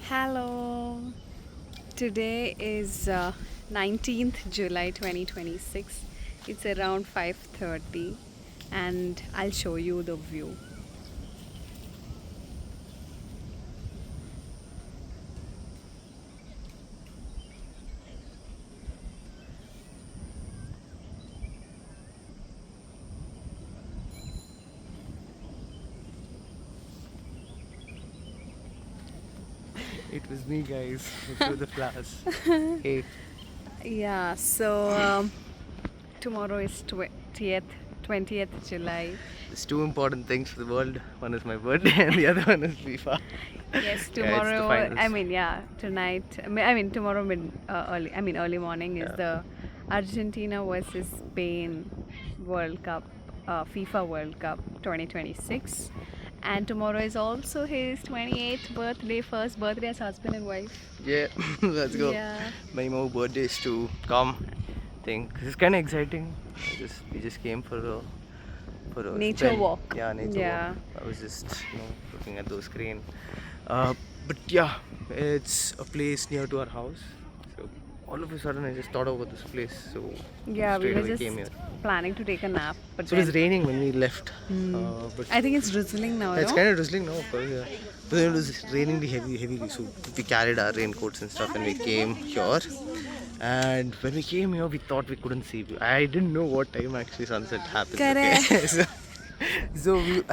Hello. Today is 19th July 2026. It's around 5:30 and I'll show you the view. It was me, guys, through the flowers. Hey, Yeah, so tomorrow is 20th July. there's two important things for the world. One is my birthday, and the other one is FIFA. Yes, Yeah, it's the tomorrow, finals. tonight, tomorrow early morning is Yeah. the Argentina versus Spain World Cup, FIFA World Cup 2026. And tomorrow is also his 28th birthday, first birthday as husband and wife. Yeah, let's go. Yeah. Many more birthdays to come. Think it's kind of exciting. We just came for a Nature spin. walk. Yeah, nature walk. Yeah. I was just looking at those screen. But yeah, it's a place near to our house. So all of a sudden, I just thought about this place. So Yeah, we straight were away just came here. planning to take a nap, but So it was then raining when we left. But I think it's drizzling now, it's no? kind of drizzling now, of course. Yeah. But then it was raining heavily. So we carried our raincoats and stuff, and we came here. And when we came here, we thought we couldn't see. I didn't know what time actually sunset happens. Okay, Correct.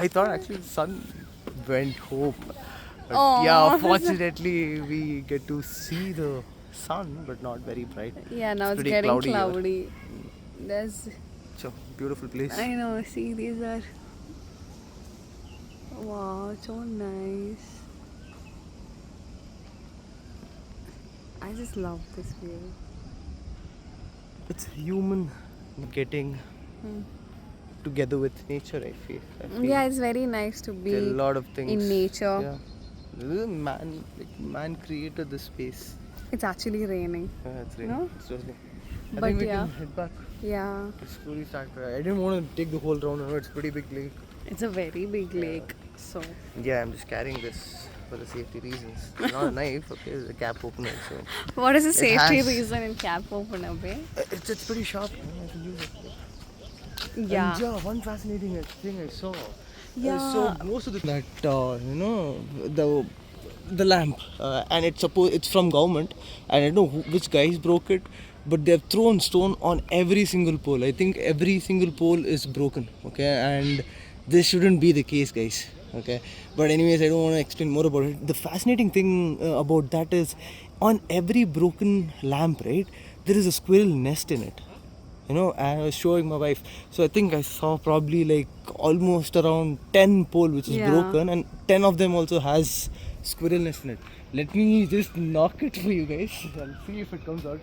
I thought actually the sun went home. But yeah, Oh. fortunately we get to see the sun, but not very bright. Yeah, now it's pretty getting cloudy here. cloudy. There's, So beautiful place. I know, see, these are, wow, so nice. I just love this view. It's human getting Hmm. together with nature. I feel Yeah, it's very nice to be there are a lot of things in nature. Yeah, this is man created this space. It's actually raining, Yeah, it's raining. no? It's raining. I But think we yeah. can head back. Yeah, It's fully stacked. I didn't want to take the whole round. I know it's pretty big lake. it's a very big lake. So, Yeah, I'm just carrying this for the safety reasons. It's not a knife, okay? It's a cap opener. So what is the It safety has- reason in cap opener bay? it's pretty sharp. I can use it. Yeah. And yeah, one fascinating thing I saw. Yeah. So most of that the lamp, and it's from government, and I don't know which guys broke it, but they've thrown stone on every single pole. I think every single pole is broken. Okay, and this shouldn't be the case, guys. Okay, but anyways, I don't want to explain more about it. The fascinating thing about that is, on every broken lamp, right, there is a squirrel nest in it. I was showing my wife, so I think I saw probably like almost around 10 pole which is Yeah. broken, and 10 of them also has squirrel nest in it. Let me just knock it for you guys. I'll see if it comes out.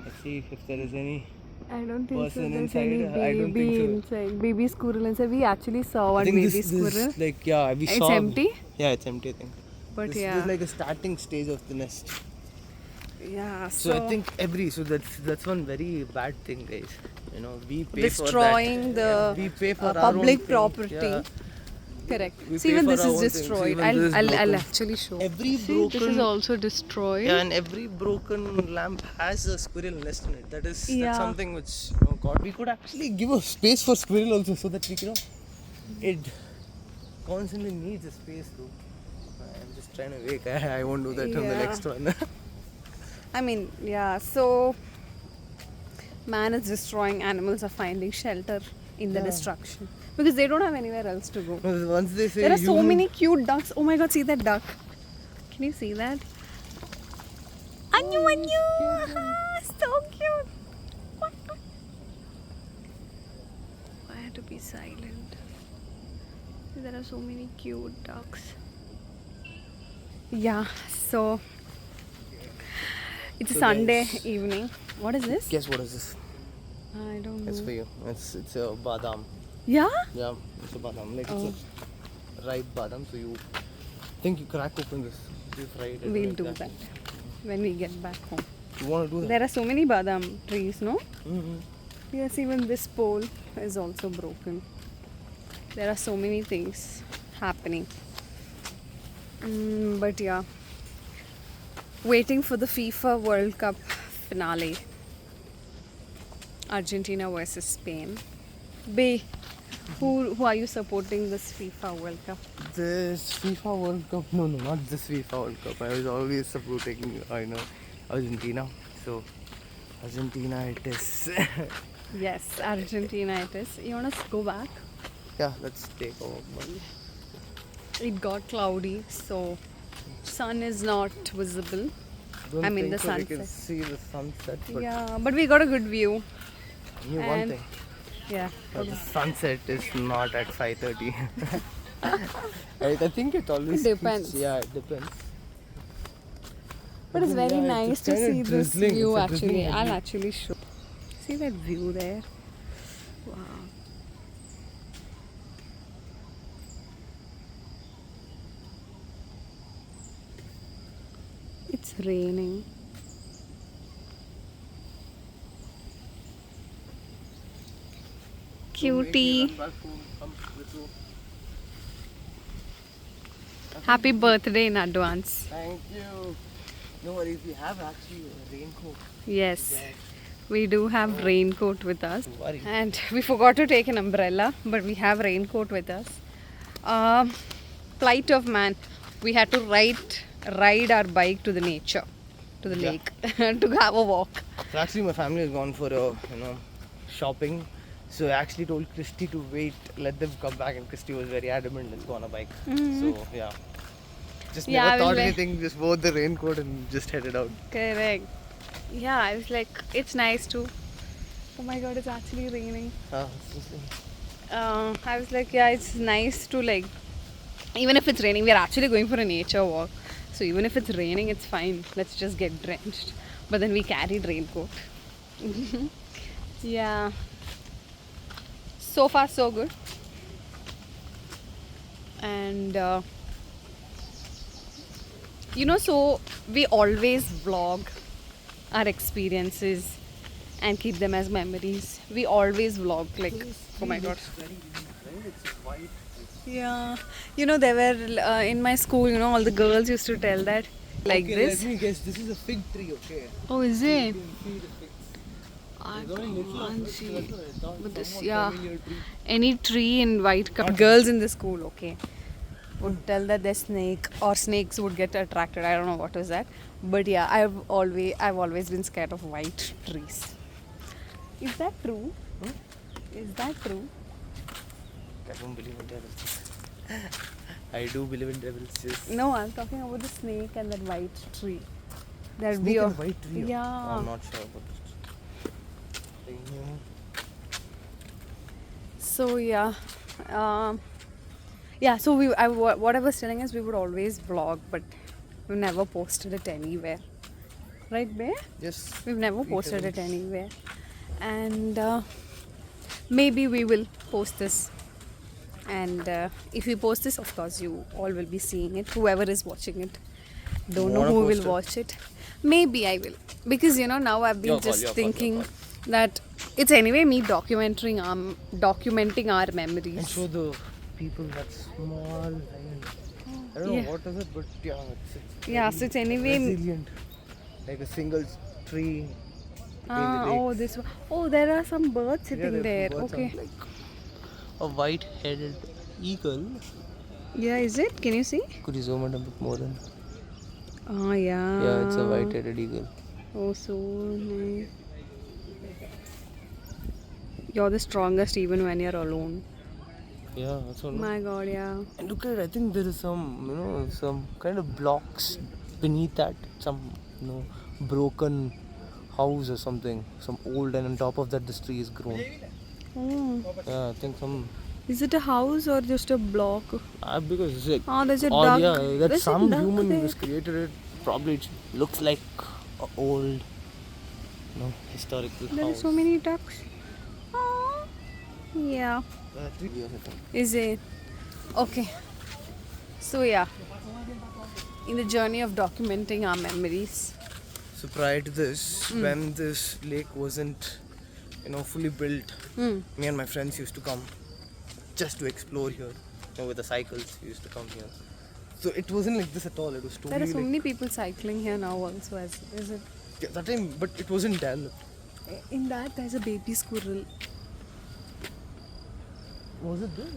Let's see if there is any. I don't think so. Person There's inside? any I don't baby think so. inside. Baby squirrel inside. We actually saw one I think baby this squirrel. like, yeah, we It's saw. empty? Yeah, it's empty, I think. But This yeah. is like a starting stage of the nest. Yeah. So I think so that's one very bad thing, guys. We pay destroying for that. the We pay for our public own thing. property. Yeah. Correct. We See, pay even for this our is own things. destroyed. Even I'll, this is I'll, I'll broken. actually show. Every See, this is broken- also destroyed. Yeah, and every broken lamp has a squirrel nest in it. That's Yeah. something which God, we could actually give a space for squirrel also, so that we it constantly needs a space too. I'm just trying to wake. I won't do that on the Yeah. next one. I mean, yeah. So, man is destroying. Animals are finding shelter in the Yeah. destruction because they don't have anywhere else to go. Once they say There are so human- many cute ducks. Oh my god, see that duck. Can you see that? Anyu, Anyu! So cute. I had to be silent. There are so many cute ducks. Yeah, so it's a So Sunday guys- evening. What is this? Guess what is this? I don't It's know. for you. It's a badam. Yeah? Yeah, it's a badam. Like Oh. it's a ripe badam. So you think you crack open this. You fry it. and We'll like do that when we get back home. You want to do that? There are so many badam trees, no? Mm-hmm. Yes, even this pole is also broken. There are so many things happening. But yeah, waiting for the FIFA World Cup finale. Argentina versus Spain. Bay, who are you supporting this FIFA World Cup? This FIFA World Cup, no, not this FIFA World Cup. I was always supporting, Argentina. So, Argentina it is. Yes, Argentina it is. You wanna go back? Yeah, let's take over. It got cloudy, so sun is not visible. Don't I mean think the so we can sunset. see the sunset, but Yeah, but we got a good view. I knew one and- thing. Yeah. The sunset is not at 5:30. Right, I think it always It depends. Yeah, it depends. But it's very Yeah, nice to kinda see this drizzling. view It's a drizzling actually. heavy. I'll actually show. See that view there? Wow. It's raining. Cutie. Happy birthday in advance. Thank you. No worries, we have actually a raincoat. Yes, we do have raincoat with us. Don't worry. And we forgot to take an umbrella, but we have raincoat with us. Plight of man. We had to ride our bike to the nature, to the Yeah. lake, to have a walk. So actually my family has gone for shopping. So I actually told Christy to wait, let them come back, and Christy was very adamant, let's go on a bike. So yeah. Just Yeah, I never was thought like- anything, just wore the raincoat and just headed out. Correct. Yeah, I was like, it's nice to. Oh my god, it's actually raining. I was like, yeah, it's nice to like, even if it's raining, we are actually going for a nature walk. So even if it's raining, it's fine. Let's just get drenched. But then we carried raincoat. Yeah. So far, so good. And so we always vlog our experiences and keep them as memories. We always vlog, like, oh my god. Yeah, there were in my school, all the girls used to tell that like Okay, this. let me guess, this is a fig tree, okay? Oh, is it? You can see the figs. I There's only little of can't it, see. so that's why I thought But this, somewhat yeah, familiar tree. any tree in white cup. Girls in the school, okay, would tell that there's snake or snakes would get attracted. I don't know what was that, but yeah, I've always been scared of white trees. Is that true? Is that true? I don't believe in devils. I do believe in devils, yes. No, I'm talking about the snake and that white tree. That Snake be and of white tree. Yeah. I'm not sure about this. So yeah, So what I was telling is we would always vlog, but we never posted it anywhere, right, Bear? Yes. We've never posted it anywhere, and maybe we will post this. And if we post this, of course, you all will be seeing it. Whoever is watching it, don't know Wanna who post will it? watch it. Maybe I will, because now I've been Your call, just your call, thinking your that it's anyway me documenting our And memories. show the people that small island. I don't Yeah. know what is it, but yeah, it's Yeah, very so it's anyway. resilient. Like a single tree. There are some birds sitting there. birds are Okay. like a white-headed eagle. Yeah, is it? Can you see? Could you zoom in a bit more then? Oh, yeah. Yeah, it's a white-headed eagle. Oh, so nice. You're the strongest even when you're alone. Yeah, that's all. My god, yeah. And look at it, I think there is some kind of blocks beneath that. Some, broken house or something. Some old, and on top of that, this tree is grown. Oh. Yeah, I think some. Is it a house or just a block? Because it's like. Oh, there's a Oh, duck. yeah, that There's a some duck human there. has created it. Probably it looks like a old, historical There are house. so many ducks. Oh. Yeah. Is it? Okay. So, yeah. In the journey of documenting our memories. So prior to this, when this lake wasn't, fully built, me and my friends used to come just to explore here. With the cycles, we used to come here. So it wasn't like this at all. It was There totally are so like many people cycling here now also. Is it? yeah, that time, but it wasn't developed. In that there's a baby squirrel. Was it this?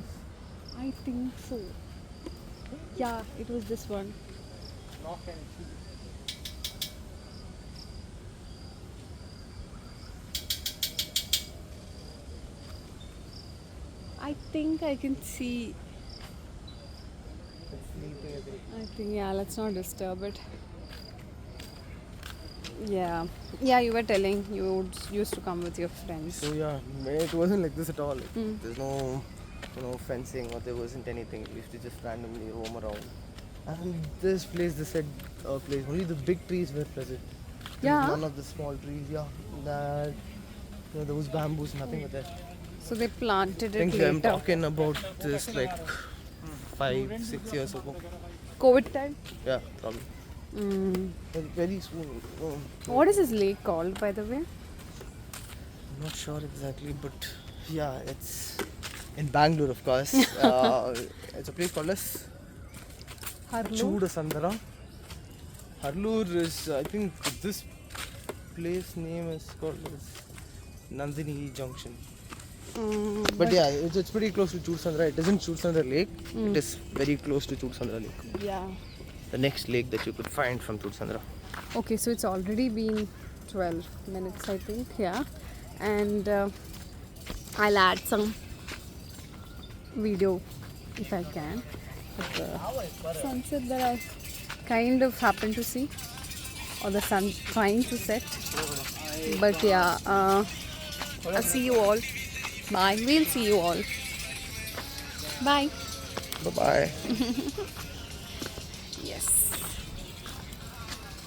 I think so. Yeah, it was this one. I think I can see. I think, yeah, let's not disturb it. Yeah, yeah, you were telling used to come with your friends. So yeah, it wasn't like this at all. Like, Mm. there's no, fencing or there wasn't anything. We used to just randomly roam around. And this place, they said, place only the big trees were present. Yeah. None of the small trees. Yeah, that there was bamboos, nothing with that. So they planted I it think I'm later. talking about this like 5-6 years ago. COVID time. Yeah, probably. Mm. Very soon. What is this lake called, by the way? I'm not sure exactly, but yeah, it's in Bangalore, of course. It's a place called as Harlu. Chudasandara. Harloor is, I think, this place name is called as Nandini Junction. But yeah, it's pretty close to Chudasandara. It isn't Chudasandara Lake. It is very close to Chudasandara Lake. Yeah. The next lake that you could find from Chudasandara. Okay, so it's already been 12 minutes, I think. Yeah. And I'll add some video if I can. Of the sunset that I kind of happened to see, or the sun trying to set. But yeah, I'll see you all. Bye. We'll see you all. Bye. Bye bye. Yes.